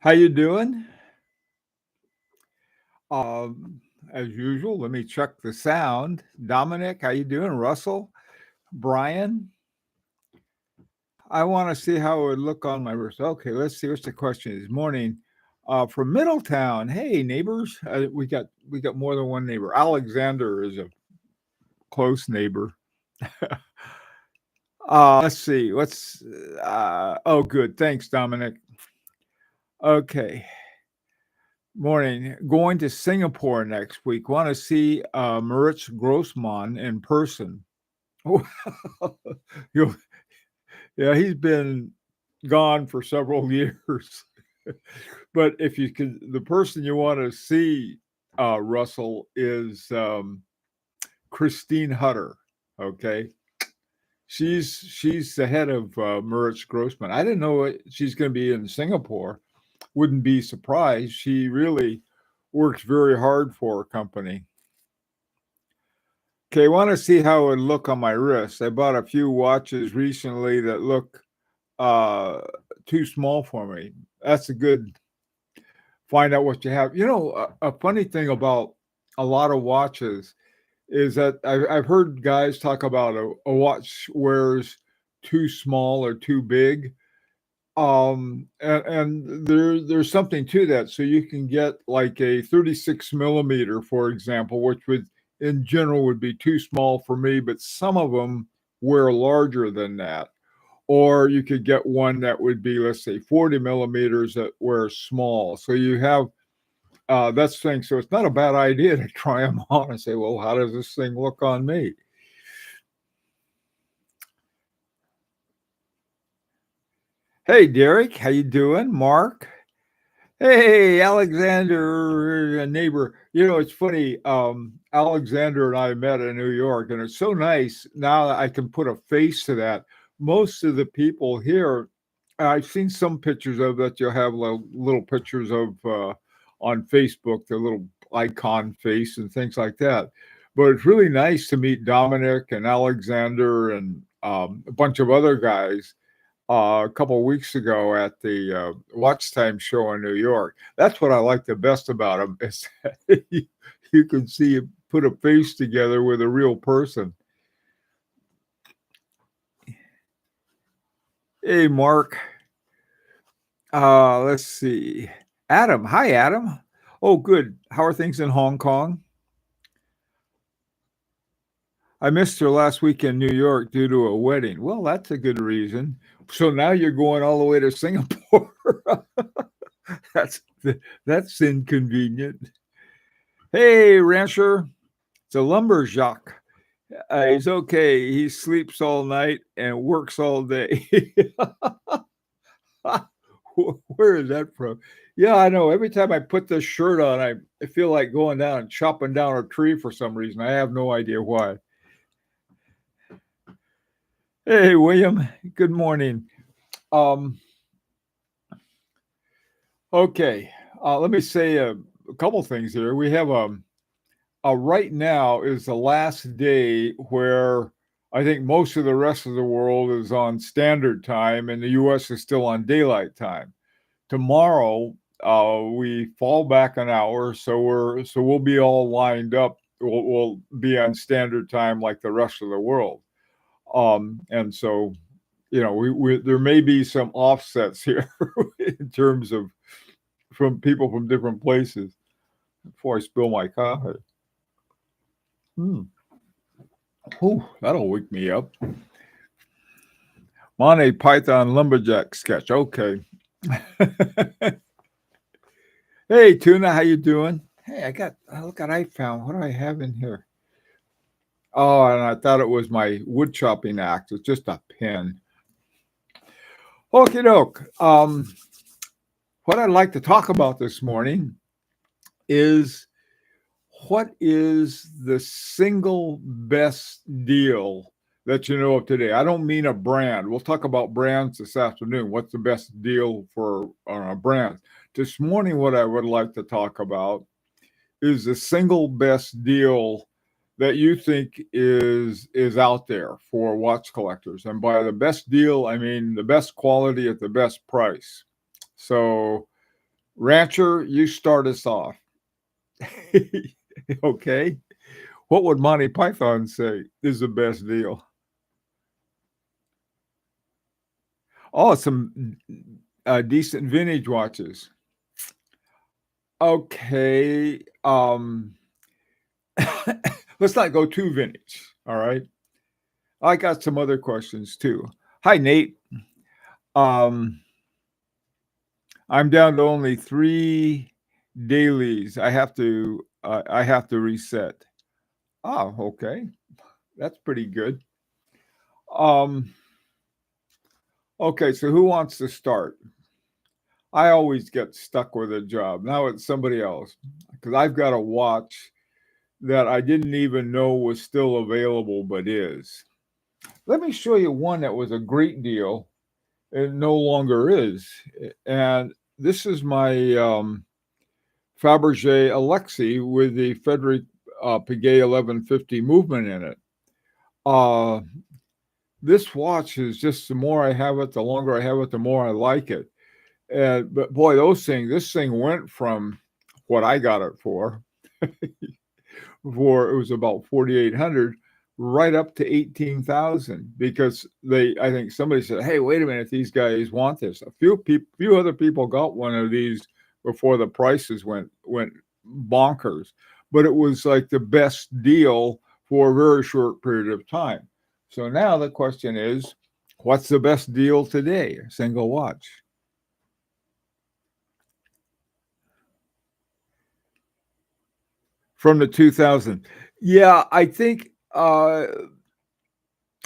How you doing? As usual, let me check the sound. Dominic, how you doing? Russell, Brian, I want to see how it would look on my wrist. Okay, let's see. What's the question this morning? From Middletown. Hey, neighbors. We got more than one neighbor. Alexander is a close neighbor. Let's see. Oh, good. Thanks, Dominic. Okay. Morning. Going to Singapore next week. Want to see Moritz Grossman in person. Oh, you yeah, he's been gone for several years. But if you could, the person you want to see, Russell, is Christine Hutter. Okay, she's the head of Moritz Grossman. I didn't know she's going to be in Singapore. Wouldn't be surprised. She really works very hard for her company. Okay, I want to see how it would look on my wrist. I bought a few watches recently that look uh, too small for me. That's a good find out what you have. A funny thing about a lot of watches is that I've heard guys talk about a watch wears too small or too big. And there's something to that. So you can get like a 36 millimeter, for example, which would in general would be too small for me, but some of them wear larger than that. Or you could get one that would be, let's say, 40 millimeters that wear small. So you have that's the thing. So it's not a bad idea to try them on and say, well, how does this thing look on me? Hey, Derek, how you doing? Mark? Hey, Alexander, a neighbor. It's funny. Alexander and I met in New York, and it's so nice now that I can put a face to that. Most of the people here, I've seen some pictures of that. You'll have little pictures of on Facebook, the little icon face and things like that. But it's really nice to meet Dominic and Alexander and a bunch of other guys a couple of weeks ago at the Watch Time show in New York. That's what I like the best about them is that you can see put a face together with a real person. Hey, Mark. Let's see. Adam. Hi, Adam. Oh, good. How are things in Hong Kong? I missed her last week in New York due to a wedding. Well, that's a good reason. So now you're going all the way to Singapore. that's that's inconvenient. Hey, Rancher, it's a lumberjack. He's okay. He sleeps all night and works all day. Where is that from? Yeah, I know. Every time I put this shirt on, I feel like going down and chopping down a tree for some reason. I have no idea why. Hey, William. Good morning. Um, okay. Let me say a couple things here. We have right now is the last day where I think most of the rest of the world is on standard time and the U.S. is still on daylight time. Tomorrow, we fall back an hour, so we'll be all lined up. We'll be on standard time like the rest of the world. And so, we there may be some offsets here in terms of from people from different places. Before I spill my coffee. Ooh, that'll wake me up. Monty Python lumberjack sketch. Okay. Hey, Tuna, how you doing? Hey, look what I found. What do I have in here? Oh, and I thought it was my wood chopping axe. It's just a pen. Okie doke. What I'd like to talk about this morning is what is the single best deal that you know of today? I don't mean a brand. We'll talk about brands this afternoon. What's the best deal for a brand? This morning, what I would like to talk about is the single best deal that you think is out there for watch collectors. And by the best deal, I mean the best quality at the best price. So Rancher, you start us off. Okay. What would Monty Python say is the best deal? Oh, some decent vintage watches. Okay. Let's not go too vintage. All right. I got some other questions too. Hi, Nate. Um, I'm down to only 3 dailies. I have to reset. Oh, okay. That's pretty good. Um, okay, so who wants to start? I always get stuck with a job. Now it's somebody else because I've got a watch that I didn't even know was still available, but is. Let me show you one that was a great deal. It no longer is. And this is my Fabergé Alexi with the Frederic Piguet 1150 movement in it. Uh, this watch is just the more I have it, the longer I have it, the more I like it. But boy, this thing went from what I got it for it was about 4,800 right up to 18,000 because I think somebody said, "Hey, wait a minute, these guys want this." Few other people got one of these before the prices went bonkers, but it was like the best deal for a very short period of time. So now the question is, what's the best deal today? A single watch. From the 2000. Yeah, I think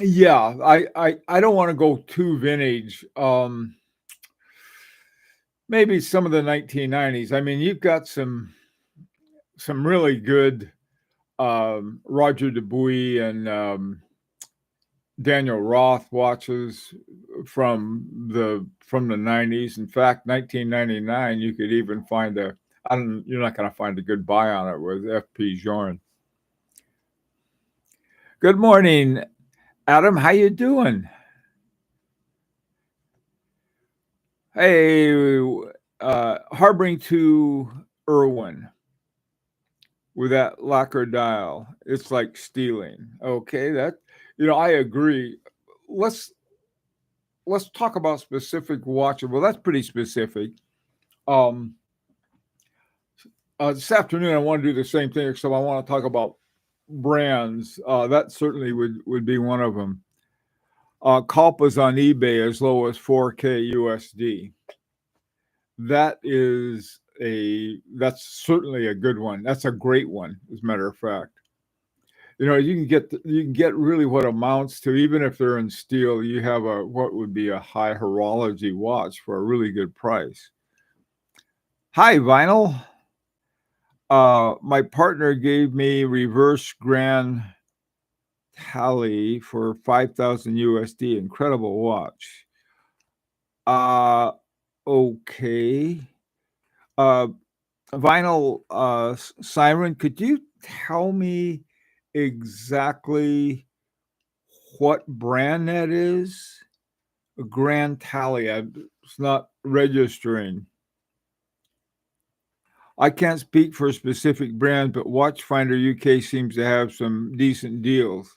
yeah, I don't want to go too vintage. Maybe some of the 1990s. I mean, you've got some really good Roger Dubuis and Daniel Roth watches from the 90s. In fact, 1999, you could even find you're not going to find a good buy on it with FP Journe. Good morning, Adam. How you doing? Hey, harboring to Irwin with that lacquer dial. It's like stealing. Okay, I agree. Let's let's talk about specific watches. Well, that's pretty specific. Um, this afternoon, I want to do the same thing, except I want to talk about brands. That certainly would be one of them. Kalpa's on eBay as low as 4K USD. That's certainly a good one. That's a great one, as a matter of fact. You can get really what amounts to, even if they're in steel, you have what would be a high horology watch for a really good price. Hi, Vinyl. My partner gave me reverse Grand Tally for 5,000 USD. Incredible watch. Uh, okay. Uh, Vinyl Siren, could you tell me exactly what brand that is? A Grand Tally. It's not registering. I can't speak for specific brands, but Watchfinder UK seems to have some decent deals.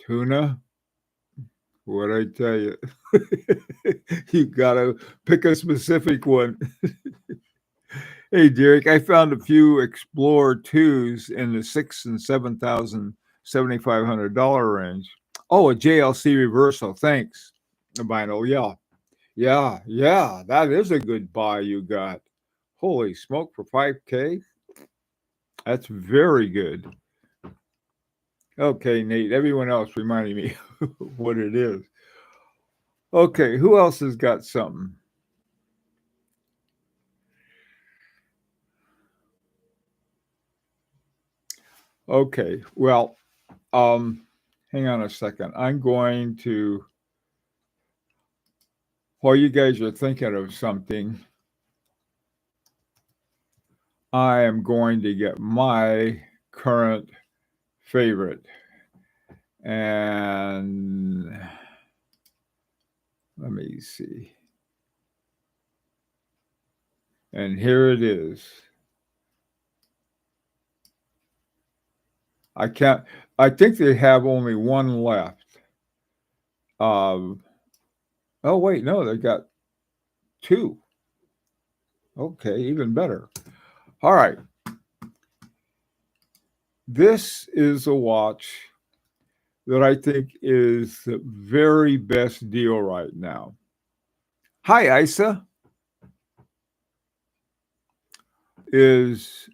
Tuna, what I tell you, you gotta pick a specific one. Hey, Derek, I found a few Explorer 2s in the six and $7,500 range. Oh, a JLC reversal. Thanks, Vinyl. Yeah. That is a good buy you got. Holy smoke, for 5K? That's very good. Okay, Nate. Everyone else reminding me what it is. Okay, who else has got something? Okay, well, hang on a second. While you guys are thinking of something, I am going to get my current favorite. And let me see. And here it is. I can't. I think they have only one left. Um, oh wait, no, they got two. Okay, even better. All right, this is a watch that I think is the very best deal right now. Hi, Isa. Is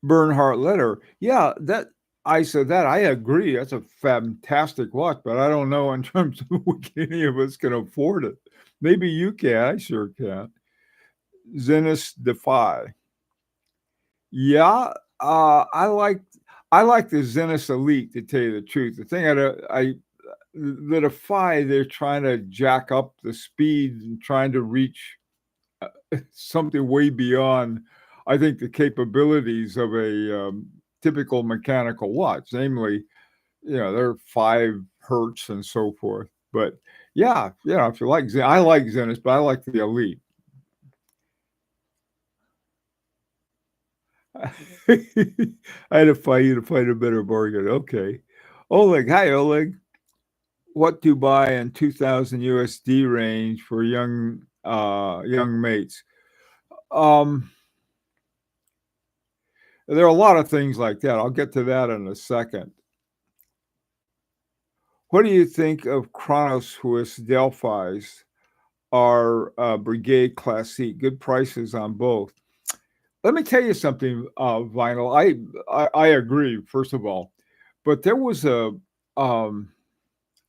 Bernhardt Letter. Yeah, that Isa, that I agree. That's a fantastic watch, but I don't know in terms of what any of us can afford it. Maybe you can. I sure can. Zenith Defy. Yeah, I like the Zenith Elite to tell you the truth. The thing I the Defy, they're trying to jack up the speed and trying to reach something way beyond, I think, the capabilities of a typical mechanical watch. Namely, they're 5 hertz and so forth. But yeah, if you like, I like Zenith, but I like the Elite. I had to fight you to find a better bargain. Okay. Oleg, hi Oleg. What to buy in 2000 USD range for young mates? Um, there are a lot of things like that. I'll get to that in a second. What do you think of Chrono Swiss Delphi's? Our Brigade Classique? Good prices on both. Let me tell you something, Vinyl. I agree. First of all, but there was a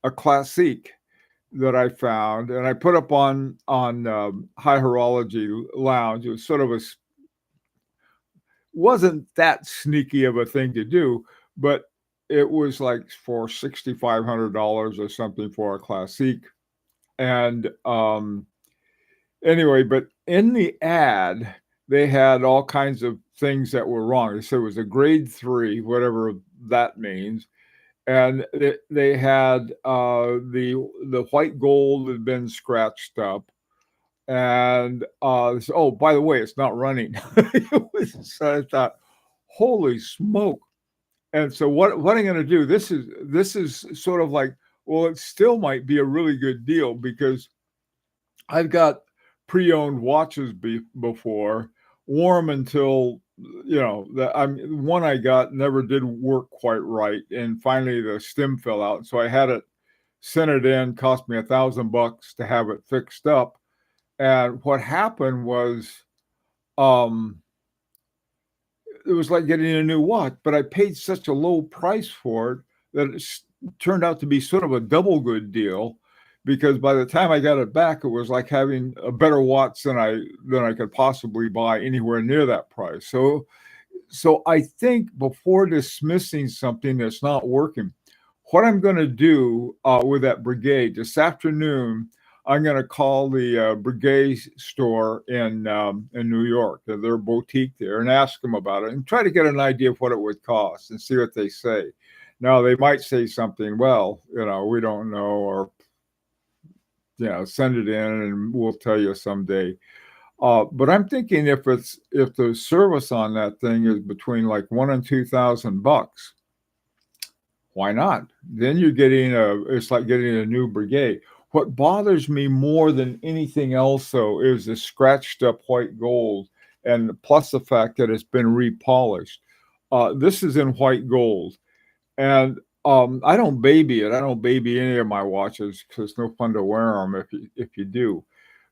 Classique that I found, and I put up on High Horology Lounge. It was sort of wasn't that sneaky of a thing to do, but it was like for $6,500 or something for a Classique. And anyway, but in the ad, they had all kinds of things that were wrong. They said it was a grade 3, whatever that means. And they had the white gold had been scratched up. And oh, by the way, it's not running. So I thought, holy smoke. And so what I'm going to do, this is sort of like, well, it still might be a really good deal because I've got pre-owned watches before, wore them until one I got never did work quite right, and finally the stem fell out, so I had it sent it in. Cost me $1,000 to have it fixed up, and what happened was, it was like getting a new watch, but I paid such a low price for it that it turned out to be sort of a double good deal, because by the time I got it back, it was like having a better watch than I could possibly buy anywhere near that price. So I think before dismissing something that's not working, what I'm going to do with that Brigade this afternoon, I'm going to call the Brigade store in New York, their boutique there, and ask them about it and try to get an idea of what it would cost and see what they say. Now, they might say something, well, we don't know, or, send it in and we'll tell you someday. But I'm thinking if the service on that thing is between like $1,000 and $2,000, why not? Then you're getting it's like getting a new Brigade. What bothers me more than anything else, though, is the scratched up white gold, and plus the fact that it's been repolished. This is in white gold, and I don't baby it. I don't baby any of my watches because it's no fun to wear them if you do.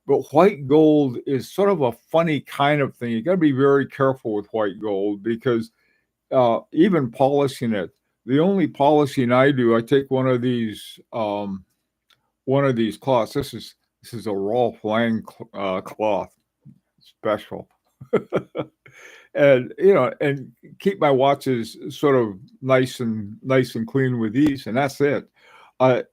But white gold is sort of a funny kind of thing. You got to be very careful with white gold because even polishing it, the only polishing I do, I take one of these cloths. This is a Rolf Lang cloth, special, and keep my watches sort of nice and clean with these, and that's it. I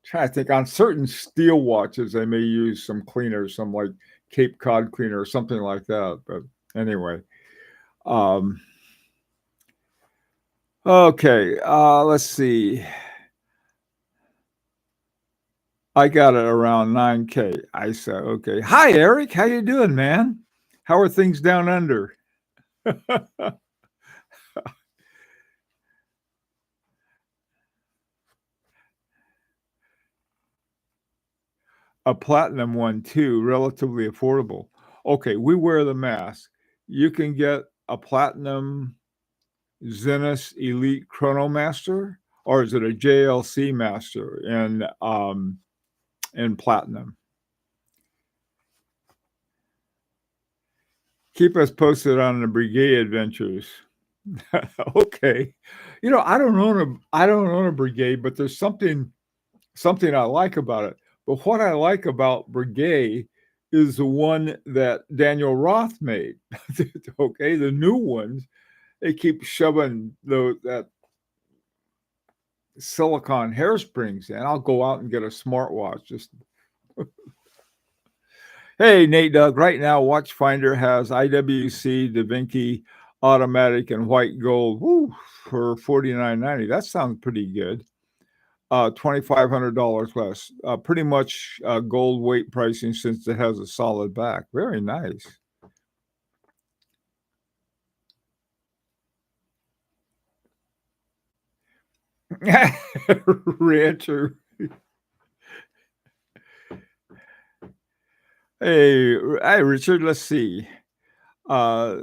try to think on certain steel watches, I may use some cleaner, some like Cape Cod cleaner or something like that. But anyway, okay, let's see. I got it around 9K. I said, okay. Hi, Eric. How you doing, man? How are things down under? A platinum one too, relatively affordable. Okay, we wear the mask. You can get a platinum Zenith Elite Chronomaster, or is it a JLC Master in platinum? Keep us posted on the brigade adventures. Okay, I don't own a brigade, but there's something I like about it. But what I like about brigade is the one that Daniel Roth made. Okay, the new ones, they keep shoving that silicon hairsprings in. I'll go out and get a smartwatch. Just hey, Nate Doug. Right now, Watchfinder has IWC, Da Vinci, automatic, and white gold. Woo, for $49.90. That sounds pretty good. $2,500 less. Pretty much gold weight pricing since it has a solid back. Very nice. Rancher. Hey, Richard. Let's see. Uh,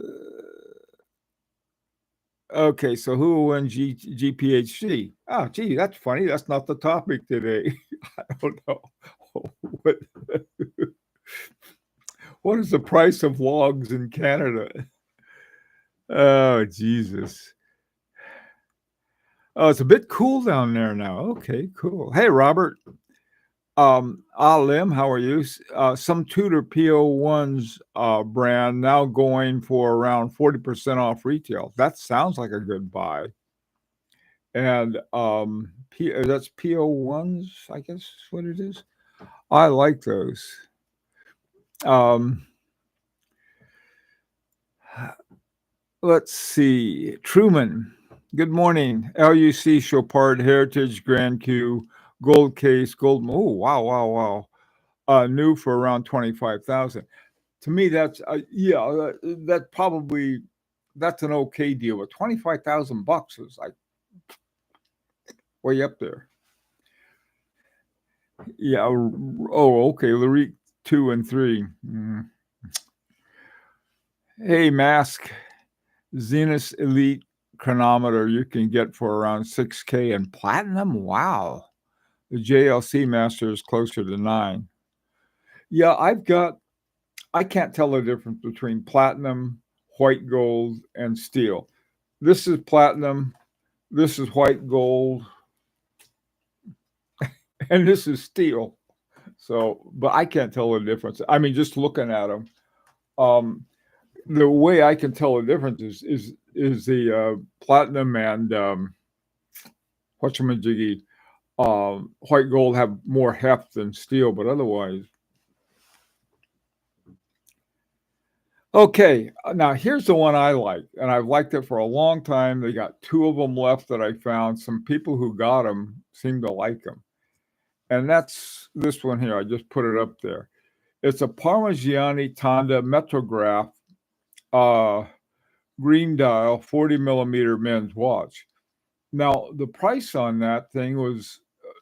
okay, so who will win GPHC? Oh, gee, that's funny. That's not the topic today. I don't know. What, what is the price of logs in Canada? Oh, Jesus. Oh, it's a bit cool down there now. Okay, cool. Hey, Robert. Lim, how are you? Some Tudor PO1's brand now going for around 40% off retail. That sounds like a good buy. And that's PO1's, I guess is what it is. I like those. Um, let's see. Truman, good morning. LUC Chopard Heritage Grand Q Gold Case Gold. Oh, wow, wow, wow. New for around 25,000. To me, that's that probably that's an okay deal. But 25,000 bucks is like way up there. Yeah. Oh, okay. Larique 2 and 3. Hey, Mask Zenith Elite chronometer you can get for around 6K and platinum. Wow. The JLC Master is closer to 9. Yeah, I can't tell the difference between platinum, white gold, and steel. This is platinum, this is white gold, and this is steel. So, but I can't tell the difference. I mean, just looking at them, um, the way I can tell the difference is the platinum and whatchamajiggy, white gold have more heft than steel, but otherwise. Okay, now here's the one I like, and I've liked it for a long time. They got 2 of them left that I found. Some people who got them seem to like them, and that's this one here. I just put it up there. It's a Parmigiani Tanda Metrograph uh, green dial 40 millimeter men's watch. Now the price on that thing was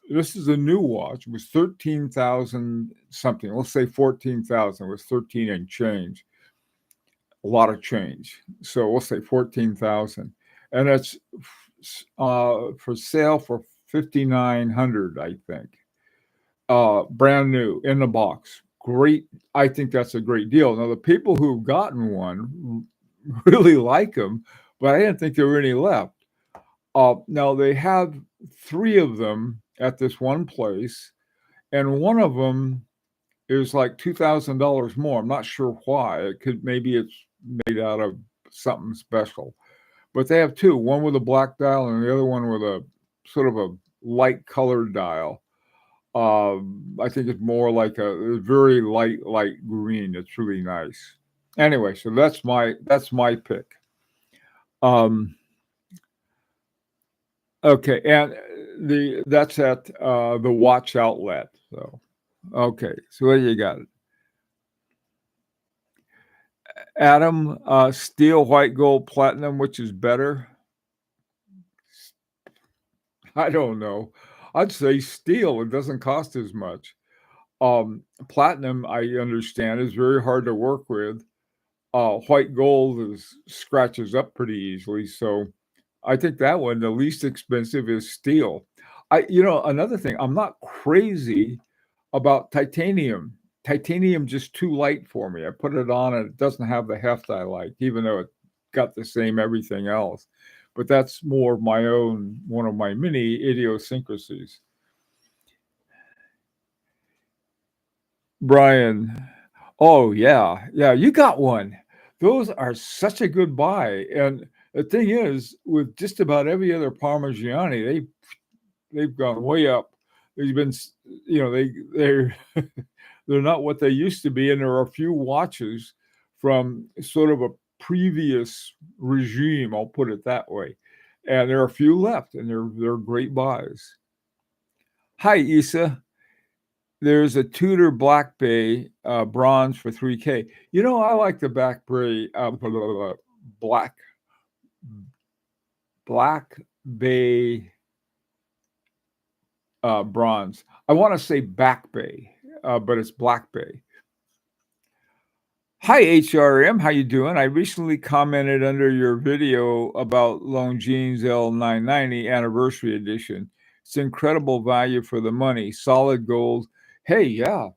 this is a new watch. It was 13,000 something. Let's say 14,000. It was 13 and change. A lot of change. So we'll say 14,000, and it's for sale for 5,900, I think. Brand new in the box. Great. I think that's a great deal. Now the people who've gotten one really like them, but I didn't think there were any left. Now they have 3 of them at this one place, and one of them is like $2,000 more. I'm not sure why. Maybe it's made out of something special. But they have 2, one with a black dial and the other one with a sort of a light colored dial. I think it's more like a very light green. It's really nice. Anyway, so that's my pick. Um, Okay, and that's at the watch outlet. So okay, so what do you got? Adam, steel, white gold, platinum, which is better? I don't know. I'd say steel. It doesn't cost as much. Platinum, I understand, is very hard to work with. White gold is scratches up pretty easily. So I think that one, the least expensive, is steel. Another thing, I'm not crazy about titanium. Titanium just too light for me. I put it on and it doesn't have the heft I like, even though it got the same everything else. But that's more of my own, one of my many idiosyncrasies. Brian, oh yeah, you got one. Those are such a good buy. And the thing is, with just about every other Parmigiani, they've gone way up. There's been, they're they're not what they used to be, and there are a few watches from sort of a previous regime. I'll put it that way, and there are a few left, and they're great buys. Hi, Issa. There's a Tudor Black Bay bronze for 3K. I like the Black Bay black Black Bay bronze. I want to say Back Bay, but it's Black Bay. Hi HRM, how you doing? I recently commented under your video about Longines L990 Anniversary Edition. It's incredible value for the money, solid gold. Hey, yeah,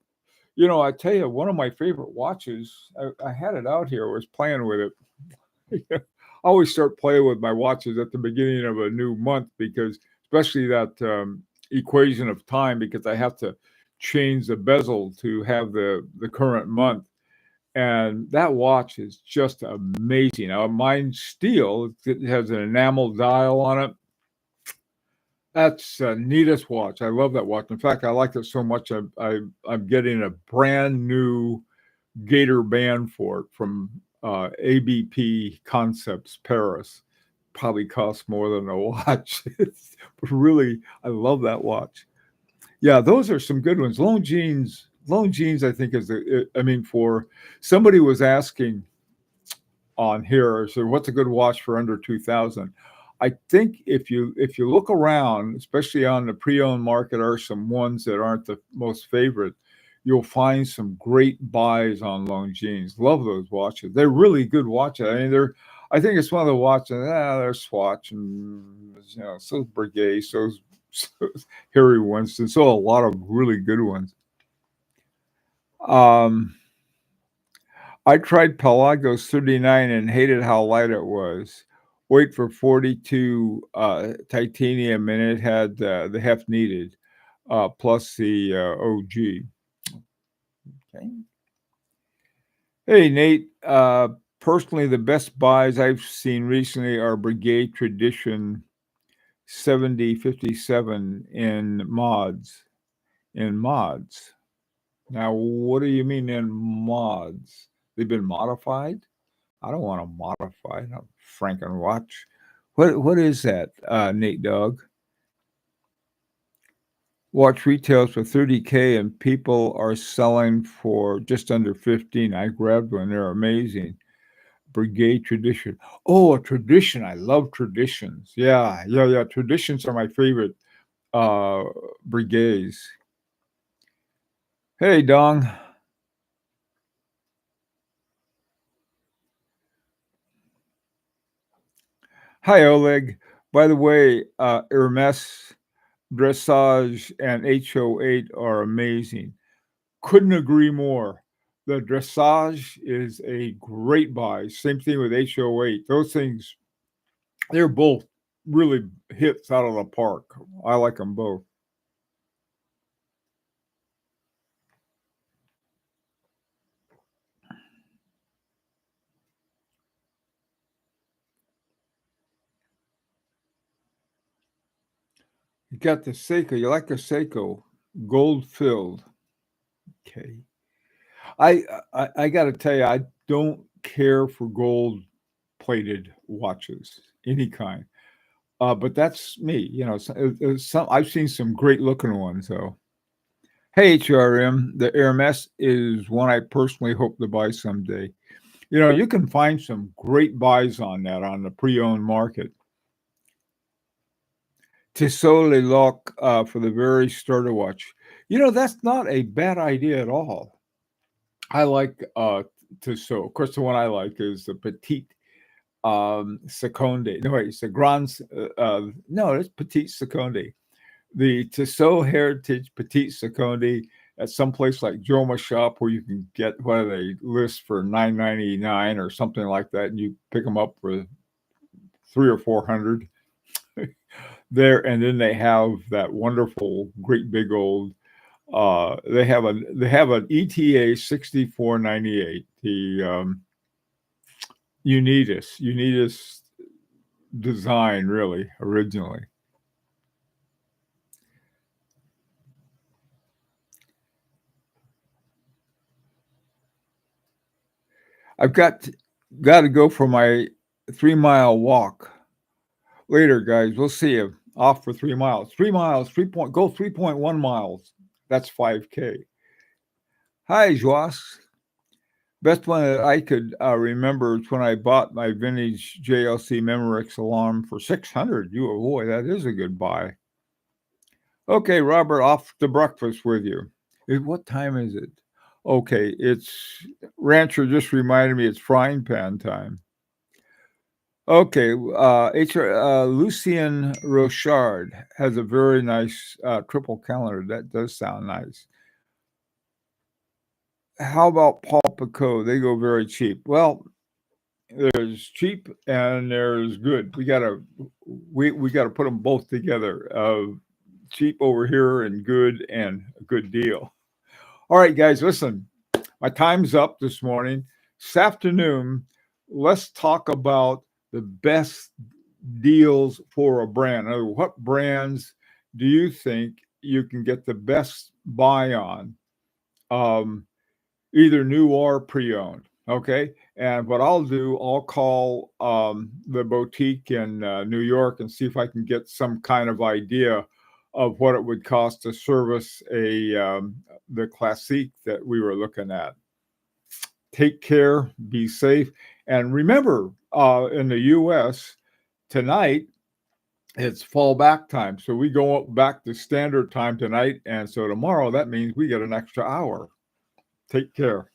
I tell you, one of my favorite watches, I had it out here, I was playing with it. I always start playing with my watches at the beginning of a new month because, especially that equation of time, because I have to change the bezel to have the current month. And that watch is just amazing. Now, mine's steel, it has an enamel dial on it. That's the neatest watch. I love that watch. In fact, I like it so much, I'm getting a brand new Gator band for it from ABP Concepts Paris. Probably costs more than a watch. But really, I love that watch. Yeah, those are some good ones. Longines, I think for somebody was asking on here, so what's a good watch for under 2,000? I think if you look around, especially on the pre-owned market, are some ones that aren't the most favorite. You'll find some great buys on Longines. Love those watches. They're really good watches. I mean, I think it's one of the watches. They're Swatch and so's Breguet, so's Harry Winston, so a lot of really good ones. Um, I tried Pelagos 39 and hated how light it was. Wait for 42 titanium, and it had the heft needed, plus the OG. Okay. Hey, Nate. Personally, the best buys I've seen recently are Brigade Tradition 7057 in mods. In mods. Now, what do you mean in mods? They've been modified? I don't want to modify a Franken watch. What is that, Nate Dog? Watch retails for 30K and people are selling for just under 15. I grabbed one. They're amazing. Brigade Tradition. Oh, a tradition. I love traditions. Yeah. Traditions are my favorite brigades. Hey, Dong. Hi, Oleg. By the way, Hermes dressage and HO8 are amazing. Couldn't agree more. The dressage is a great buy. Same thing with HO8. Those things, they're both really hits out of the park. I like them both. You got the Seiko. You like the Seiko, gold filled. Okay. I got to tell you, I don't care for gold plated watches, any kind. But that's me. I've seen some great looking ones. So, hey, HRM, the Hermes is one I personally hope to buy someday. You can find some great buys on that on the pre-owned market. Tissot Le Loc for the very starter watch. That's not a bad idea at all. I like Tissot. Of course, the one I like is the Petite Seconde. No, wait, it's the Grand. No, it's Petite Seconde. The Tissot Heritage Petite Seconde at some place like Joma Shop where you can get what they list for $9.99 or something like that, and you pick them up for 300 or 400 there, and then they have that wonderful, great big old. They have an ETA 6498. The Unitas design really originally. I've got to go for my 3 mile walk later, guys. We'll see you off for 3 miles. 3 miles, 3.1 miles. That's 5K. Hi, Joas. Best one that I could remember is when I bought my vintage JLC Memorex alarm for 600. Boy, that is a good buy. Okay, Robert, off to breakfast with you. What time is it? Okay, it's Rancher just reminded me it's frying pan time. Okay, Lucien Rochard has a very nice triple calendar. That does sound nice. How about Paul Picot? They go very cheap. Well, there's cheap and there's good. We gotta put them both together. Cheap over here and a good deal. All right, guys, listen. My time's up this morning. This afternoon, let's talk about the best deals for a brand. What brands do you think you can get the best buy on? Either new or pre-owned. Okay. And what I'll do, I'll call the boutique in New York and see if I can get some kind of idea of what it would cost to service the Classique that we were looking at. Take care, be safe, and remember, in the U.S. tonight it's fall back time, so we go back to standard time tonight, and so tomorrow that means we get an extra hour. Take care.